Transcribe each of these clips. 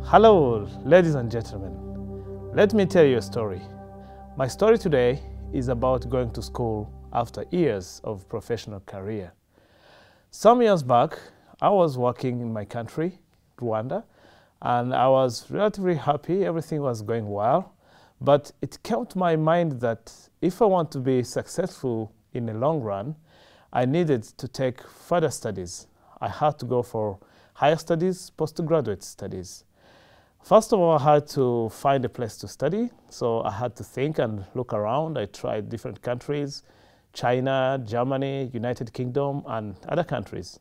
Hello, ladies and gentlemen. Let me tell you a story. My story today is about going to school after years of professional career. Some years back, I was working in my country, Rwanda, and I was relatively happy. Everything was going well. But it came to my mind that if I want to be successful in the long run, I needed to take further studies. I had to go for higher studies, postgraduate studies. First of all, I had to find a place to study, so I had to think and look around. I tried different countries, China, Germany, United Kingdom, and other countries.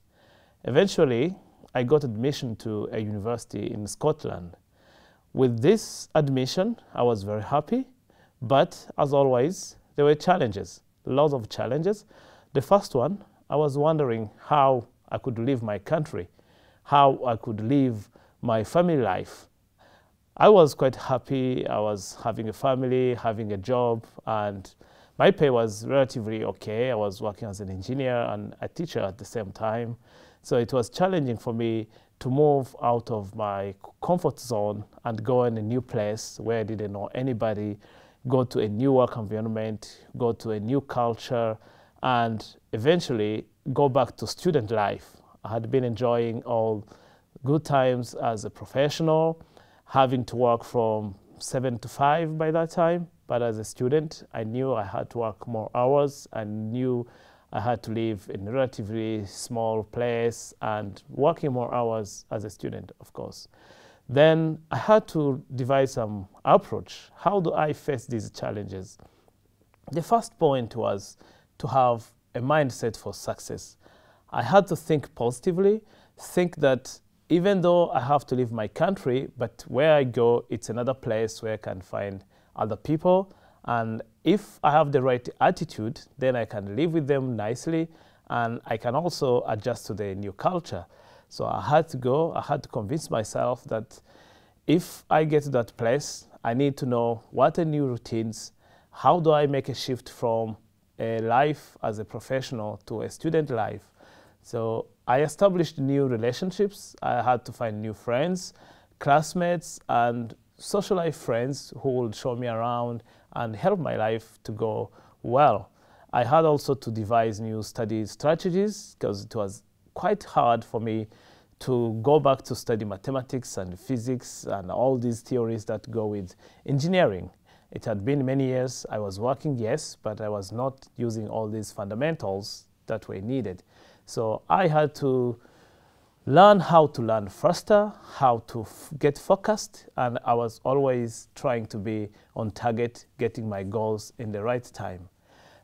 Eventually, I got admission to a university in Scotland. With this admission, I was very happy, but as always, there were challenges, lots of challenges. The first one, I was wondering how I could leave my country, how I could live my family life. I was quite happy. I was having a family, having a job, and my pay was relatively okay. I was working as an engineer and a teacher at the same time. So it was challenging for me to move out of my comfort zone and go in a new place where I didn't know anybody, go to a new work environment, go to a new culture, and eventually go back to student life. I had been enjoying all good times as a professional, having to work from 7 to 5 by that time. But as a student, I knew I had to work more hours. I knew I had to live in a relatively small place and working more hours as a student, of course. Then I had to devise some approach. How do I face these challenges? The first point was to have a mindset for success. I had to think positively, think that even though I have to leave my country, but where I go, it's another place where I can find other people. And if I have the right attitude, then I can live with them nicely, and I can also adjust to the new culture. So I had to convince myself that if I get to that place, I need to know what are new routines, how do I make a shift from a life as a professional to a student life. So I established new relationships. I had to find new friends, classmates, and social life friends who would show me around and help my life to go well. I had also to devise new study strategies because it was quite hard for me to go back to study mathematics and physics and all these theories that go with engineering. It had been many years. I was working, yes, but I was not using all these fundamentals that were needed. So I had to learn how to learn faster, how to get focused, and I was always trying to be on target, getting my goals in the right time.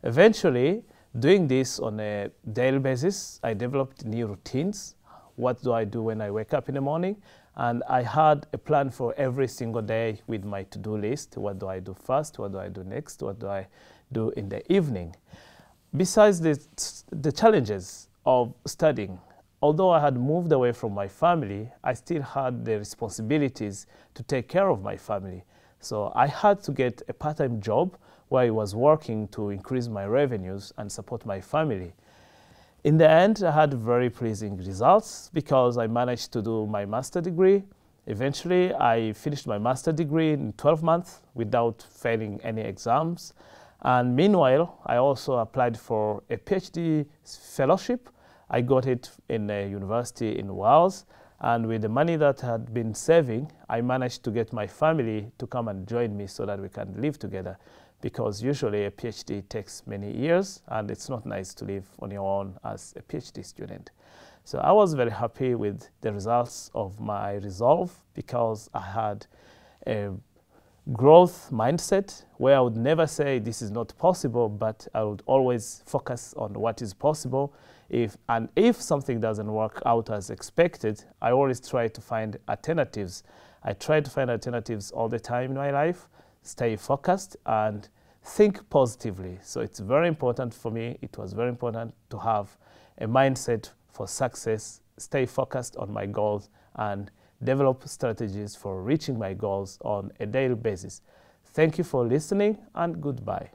Eventually, doing this on a daily basis, I developed new routines. What do I do when I wake up in the morning? And I had a plan for every single day with my to-do list. What do I do first? What do I do next? What do I do in the evening? Besides the challenges of studying, although I had moved away from my family, I still had the responsibilities to take care of my family. So I had to get a part-time job where I was working to increase my revenues and support my family. In the end, I had very pleasing results because I managed to do my master's degree. Eventually, I finished my master's degree in 12 months without failing any exams. And meanwhile, I also applied for a PhD fellowship. I got it in a university in Wales. And with the money that I had been saving, I managed to get my family to come and join me so that we can live together. Because usually a PhD takes many years, and it's not nice to live on your own as a PhD student. So I was very happy with the results of my resolve because I had a growth mindset where I would never say this is not possible, but I would always focus on what is possible. If something doesn't work out as expected, I always try to find alternatives. I try to find alternatives all the time in my life, stay focused, and think positively. So it's very important for me. It was very important to have a mindset for success, stay focused on my goals, and develop strategies for reaching my goals on a daily basis. Thank you for listening, and goodbye.